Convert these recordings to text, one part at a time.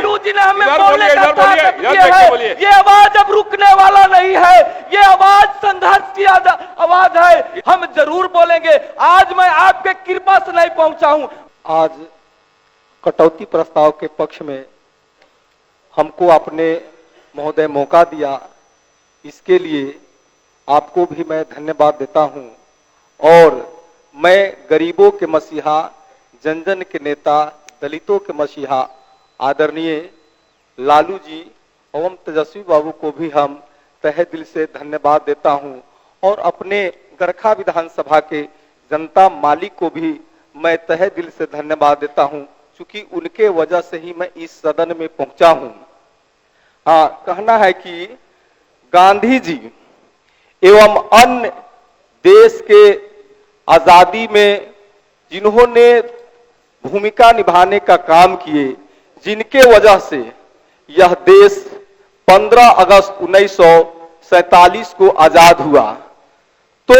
लालू जी ने हमें बोलने का ताकत दिया है। ये आवाज अब रुकने वाला नहीं है, ये आवाज संघर्ष की आवाज है। हम जरूर बोलेंगे। आज मैं आपके कृपा से नहीं पहुंचा हूं। आज कटौती प्रस्ताव के पक्ष में हमको आपने महोदय मौका दिया, इसके लिए आपको भी मैं धन्यवाद देता हूं। और मैं गरीबों के मसीहा, जन जन के नेता, दलितों के मसीहा आदरणीय लालू जी एवं तेजस्वी बाबू को भी हम तहे दिल से धन्यवाद देता हूं। और अपने गरखा विधानसभा के जनता मालिक को भी मैं तहे दिल से धन्यवाद देता हूं, क्योंकि उनके वजह से ही मैं इस सदन में पहुंचा हूं। कहना है कि गांधी जी एवं अन्य देश के आजादी में जिन्होंने भूमिका निभाने का काम किए, जिनके वजह से यह देश 15 अगस्त 1947 को आजाद हुआ। तो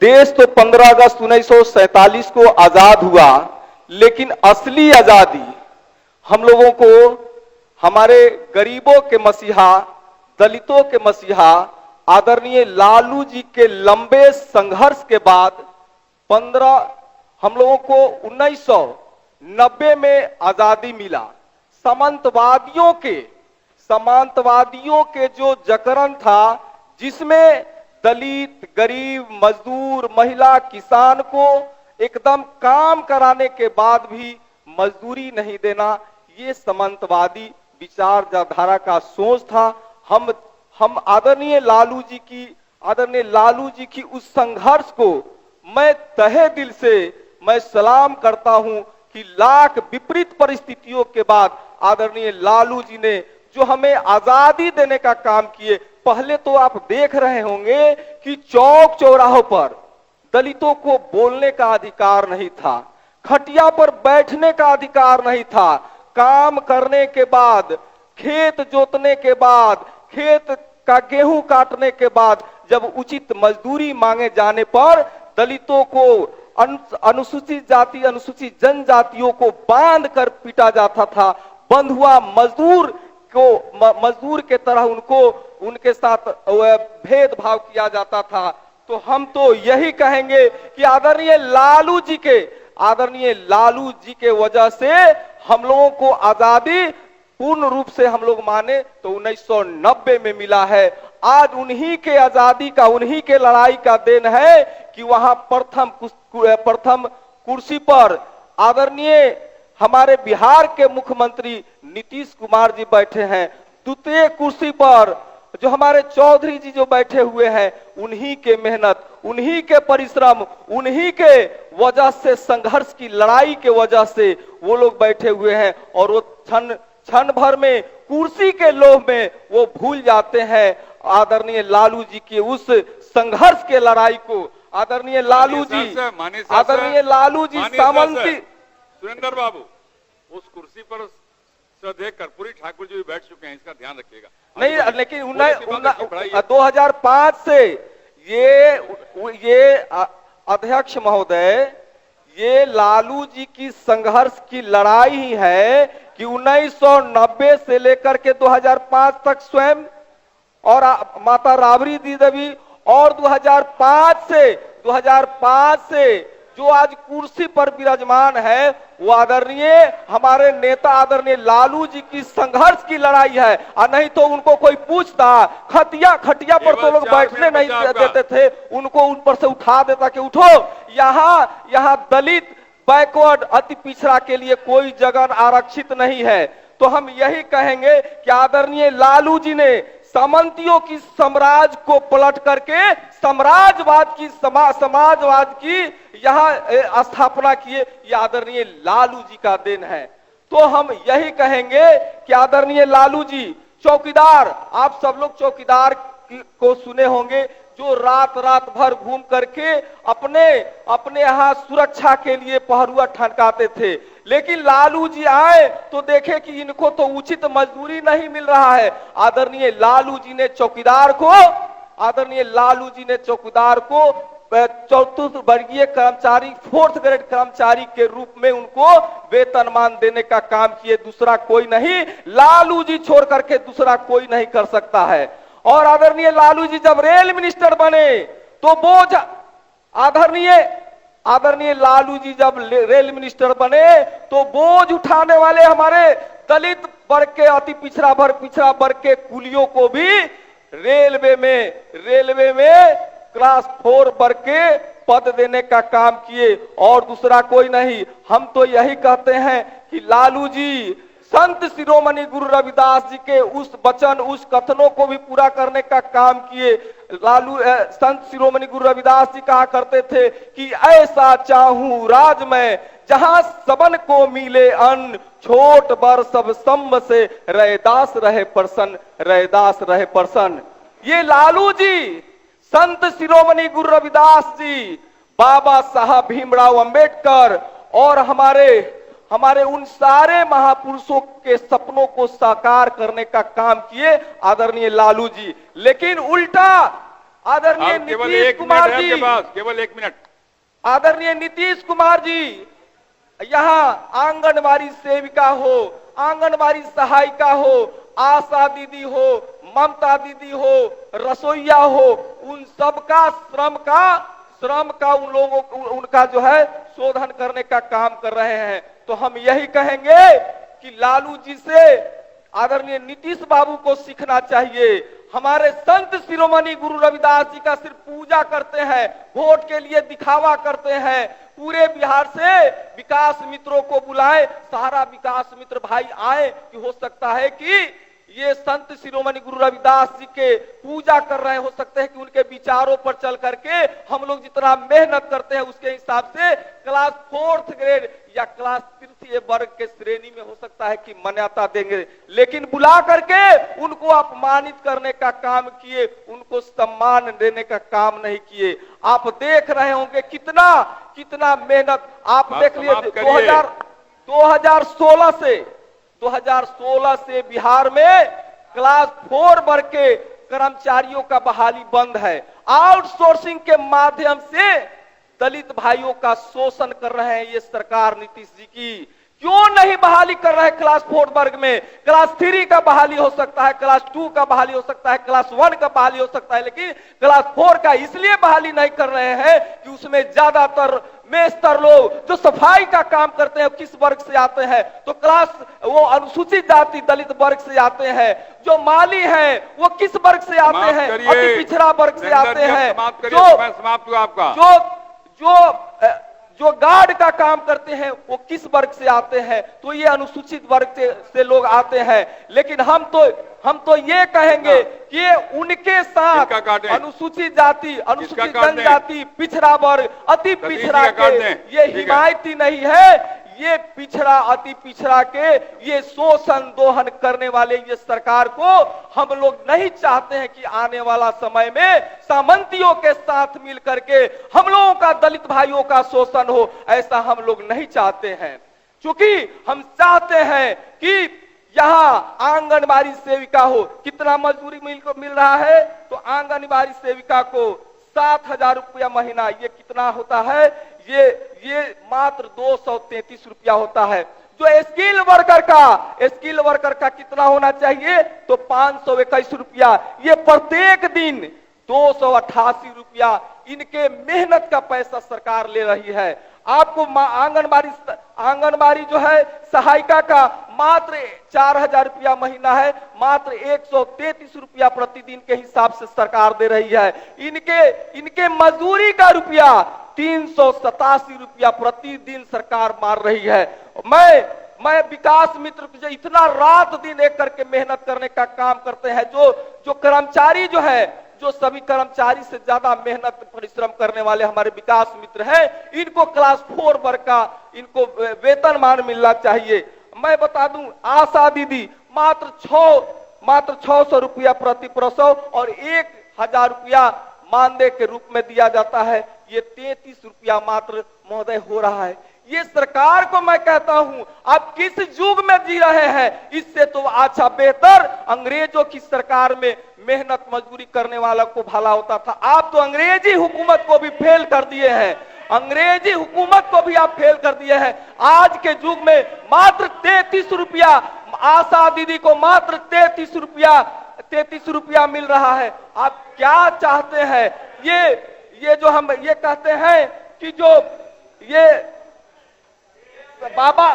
देश तो 15 अगस्त 1947 को आजाद हुआ, लेकिन असली आजादी हम लोगों को हमारे गरीबों के मसीहा, दलितों के मसीहा आदरणीय लालू जी के लंबे संघर्ष के बाद 15 हम लोगों को 1990 में आजादी मिला। सामंतवादियों के जो जकड़न था, जिसमें दलित, गरीब, मजदूर, महिला, किसान को एकदम काम कराने के बाद भी मजदूरी नहीं देना, ये सामंतवादी विचारधारा का सोच था। हम आदरणीय लालू जी की उस संघर्ष को मैं तहे दिल से मैं सलाम करता हूं कि लाख विपरीत परिस्थितियों के बाद आदरणीय लालू जी ने जो हमें आजादी देने का काम किए। पहले तो आप देख रहे होंगे कि चौक चौराहों पर दलितों को बोलने का अधिकार नहीं था, खटिया पर बैठने का अधिकार नहीं था। काम करने के बाद, खेत जोतने के बाद, खेत का गेहूं काटने के बाद जब उचित मजदूरी मांगे जाने पर दलितों को, अनुसूचित जाति, अनुसूचित जनजातियों को बांध कर पीटा जाता था। बंधुआ मजदूर के तरह उनके साथ भेदभाव किया जाता था। तो हम तो यही कहेंगे कि आदरणीय लालू जी के वजह से हम लोगों को आजादी पूर्ण रूप से हम लोग माने तो 1990 में मिला है। आज उन्हीं के आजादी का, उन्हीं के लड़ाई का देन है कि वहां प्रथम कुर्सी पर आदरणीय हमारे बिहार के मुख्यमंत्री नीतीश कुमार जी बैठे हैं। द्वितीय कुर्सी पर जो हमारे चौधरी जी जो बैठे हुए हैं, उन्हीं के मेहनत, उन्हीं के परिश्रम, उन्हीं के वजह से, संघर्ष की लड़ाई के वजह से वो लोग बैठे हुए हैं। और वो क्षण भर में कुर्सी के लोभ में वो भूल जाते हैं आदरणीय लालू जी के उस संघर्ष के लड़ाई को। आदरणीय लालू जी सामंती सुरेंद्र बाबू, उस कुर्सी पर श्रद्धेय कर्पूरी ठाकुर जी भी बैठ चुके हैं, इसका ध्यान रखिएगा। नहीं, लेकिन 2005 से ये अध्यक्ष महोदय, ये लालू जी की संघर्ष की लड़ाई ही है कि 1990 से लेकर के 2005 तक स्वयं और माता राबड़ी देवी, और 2005 से जो आज कुर्सी पर विराजमान है, वो आदरणीय हमारे नेता आदरणीय लालू जी की संघर्ष की लड़ाई है। और नहीं तो उनको कोई पूछता, खटिया पर तो लोग बैठने नहीं देते थे, उनको उन पर से उठा देता कि उठो, यहाँ दलित, बैकवर्ड, अति पिछड़ा के लिए कोई जगह आरक्षित नहीं है। तो हम यही कहेंगे कि आदरणीय लालू जी ने सामंतियों की साम्राज्य को पलट करके समाजवाद की यहाँ स्थापना किए, यह आदरणीय लालू जी का देन है। तो हम यही कहेंगे कि आदरणीय लालू जी, चौकीदार, आप सब लोग चौकीदार को सुने होंगे, जो रात भर घूम करके अपने यहाँ सुरक्षा के लिए पहरुआ ठनकाते थे। लेकिन लालू जी आए तो देखे कि इनको तो उचित मजदूरी नहीं मिल रहा है। आदरणीय लालू जी ने चौकीदार को चतुर्थ वर्गीय कर्मचारी, 4th ग्रेड कर्मचारी के रूप में उनको वेतनमान देने का काम किए, दूसरा कोई नहीं, लालू जी छोड़ करके दूसरा कोई नहीं कर सकता है। और आदरणीय लालू जी जब रेल मिनिस्टर बने तो बोझ, आदरणीय लालू जी जब रेल मिनिस्टर बने तो बोझ उठाने वाले हमारे दलित वर्ग के, अति पिछड़ा वर्ग के कुलियों को भी रेलवे में क्लास 4 वर्ग के पद देने का काम किए, और दूसरा कोई नहीं। हम तो यही कहते हैं कि लालू जी संत शिरोमणि गुरु रविदास जी के उस वचन, उस कथनों को भी पूरा करने का काम किए। संत शिरोमणि गुरु रविदास जी कहा करते थे कि ऐसा चाहूं राज में जहां सबन को मिले अन्न, छोट बर सब संब से रैदास रहे प्रसन्न, रैदास रहे प्रसन्न। ये लालू जी, संत शिरोमणि गुरु रविदास जी, बाबा साहब भीमराव अंबेडकर और हमारे उन सारे महापुरुषों के सपनों को साकार करने का काम किए आदरणीय लालू जी। लेकिन उल्टा आदरणीय नीतीश कुमार जी, केवल 1 मिनट, आदरणीय नीतीश कुमार जी यहाँ आंगनबाड़ी सेविका हो, आंगनबाड़ी सहायिका हो, आशा दीदी हो, ममता दीदी हो, रसोईया हो, उन सबका श्रम का उन लोगों उनका जो है शोधन करने का काम कर रहे हैं। तो हम यही कहेंगे कि लालू जी से आदरणीय नीतीश बाबू को सीखना चाहिए। हमारे संत शिरोमणि गुरु रविदास जी का सिर्फ पूजा करते हैं, वोट के लिए दिखावा करते हैं। पूरे बिहार से विकास मित्रों को बुलाए, सारा विकास मित्र भाई आए कि हो सकता है कि ये संत शिरोमणि गुरु रविदास जी के पूजा कर रहे हैं, हो सकते हैं कि उनके विचारों पर चल करके हम लोग जितना मेहनत करते हैं उसके हिसाब से क्लास 4th ग्रेड या क्लास 3 वर्ग के श्रेणी में हो सकता है कि मान्यता देंगे, लेकिन बुला करके उनको अपमानित करने का काम किए, उनको सम्मान देने का काम नहीं किए। आप देख रहे होंगे कितना मेहनत आप देख लिए। 2016 से बिहार में क्लास 4 वर्ग के कर्मचारियों का बहाली बंद है। आउटसोर्सिंग के माध्यम से दलित भाइयों का शोषण कर रहे हैं ये सरकार नीतीश जी की। क्यों नहीं बहाली कर रहे हैं क्लास 4 वर्ग में? क्लास 3 का बहाली हो सकता है, क्लास 2 का बहाली हो सकता है, क्लास 1 का बहाली हो सकता है, लेकिन क्लास 4 का इसलिए बहाली नहीं कर रहे हैं कि उसमें ज्यादातर मेस्तर लोग जो सफाई का काम करते हैं किस वर्ग से आते हैं? तो वो अनुसूचित जाति दलित वर्ग से आते हैं। जो माली हैं वो किस वर्ग से आते हैं? अति पिछड़ा वर्ग से आते हैं। जो गार्ड का काम करते हैं वो किस वर्ग से आते हैं? तो ये अनुसूचित वर्ग से लोग आते हैं। लेकिन हम तो ये कहेंगे कि उनके साथ अनुसूचित जाति, अनुसूचित जनजाति, पिछड़ा वर्ग, अति पिछड़ा के ये हिमायती नहीं है। ये पिछड़ा, अति पिछड़ा के ये शोषण दोहन करने वाले ये सरकार को हम लोग नहीं चाहते हैं कि आने वाला समय में सामंतियों के साथ मिल करके हम लोगों का, दलित भाइयों का शोषण हो, ऐसा हम लोग नहीं चाहते हैं। क्योंकि हम चाहते हैं कि यहाँ आंगनबाड़ी सेविका हो, कितना मजदूरी मिल रहा है? तो आंगनबाड़ी सेविका को 7,000 रुपया महीना, ये कितना होता है? ये मात्र 233 रुपया होता है। जो स्किल वर्कर का कितना होना चाहिए? तो 521 रुपया। ये प्रत्येक दिन 288 रुपया इनके मेहनत का पैसा सरकार ले रही है। आपको आंगनबाड़ी जो है सहायिका का मात्र 4,000 रुपया महीना है, मात्र 133 रुपया प्रतिदिन के हिसाब से सरकार दे रही है। इनके मजदूरी का रुपया 387 रुपया प्रतिदिन सरकार मार रही है। मैं विकास मित्र जो इतना रात दिन एक करके मेहनत करने का काम करते हैं, जो कर्मचारी जो है, जो सभी कर्मचारी से ज्यादा मेहनत परिश्रम करने वाले हमारे विकास मित्र हैं, इनको क्लास 4 वर्ग का इनको वेतनमान मिलना चाहिए। मैं बता दूं, आशा दीदी मात्र 600 रुपया प्रति प्रसव और 1,000 रुपया मानदेय के रूप में दिया जाता है। ये 33 रुपया मात्र महोदय हो रहा है। ये सरकार को मैं कहता हूं, आप किस युग में जी रहे हैं? इससे तो अच्छा बेहतर अंग्रेजों की सरकार में मेहनत मजदूरी करने वाला को भला होता था। आप तो अंग्रेजी हुकूमत को भी फेल कर दिए हैं, अंग्रेजी हुकूमत को भी आप फेल कर दिए हैं। आज के युग में मात्र 33 रुपया, आशा दीदी को मात्र 33 रुपया मिल रहा है। आप क्या चाहते हैं? ये जो हम ये कहते हैं कि जो ये बाबा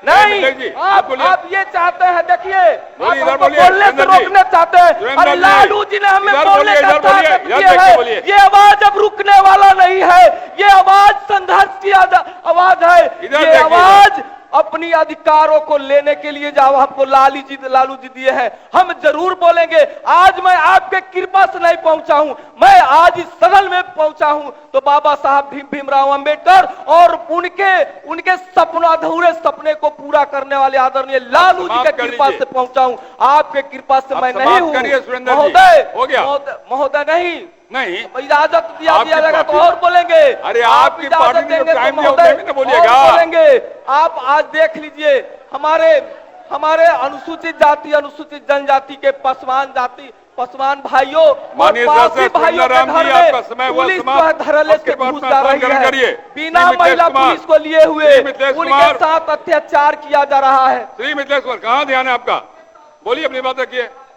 नहीं, आप ये चाहते हैं, देखिए आप हमको बोलने से रोकने चाहते हैं, और लालू जी ने हमें बोलने का ताकत दिया है। ये आवाज अब रुकने वाला नहीं है, ये आवाज संघर्ष की आवाज है, ये आवाज अपनी अधिकारों को लेने के लिए जाओ हमको लालू जी दिए हैं। हम जरूर बोलेंगे। आज मैं आपके कृपा से नहीं पहुंचा हूं, मैं आज इस सदन में पहुंचा हूं तो बाबा साहब भीमराव अंबेडकर और उनके सपनों, अधूरे सपने को पूरा करने वाले आदरणीय लालू जी के कृपा से पहुंचा हूं। आपके कृपा से मैं नहीं हूं महोदय। नहीं, इजाजत दिया जाएगा तो और बोलेंगे। अरे आपकी पार्टी में जो टाइम दिया उसमें भी बोलिएगा। बोलेंगे। आप आज देख लीजिए, हमारे अनुसूचित जाति, अनुसूचित जनजाति के पसवान भाइयों और पासी भाइयों के घर में पुलिस धरले से घुस जा रही है, बिना महिला पुलिस को लिए हुए उनके साथ अत्याचार किया जा रहा है। श्री मिथिलेश कुमार, कहाँ ध्यान है आपका? बोलिए, अपनी बात रखिए।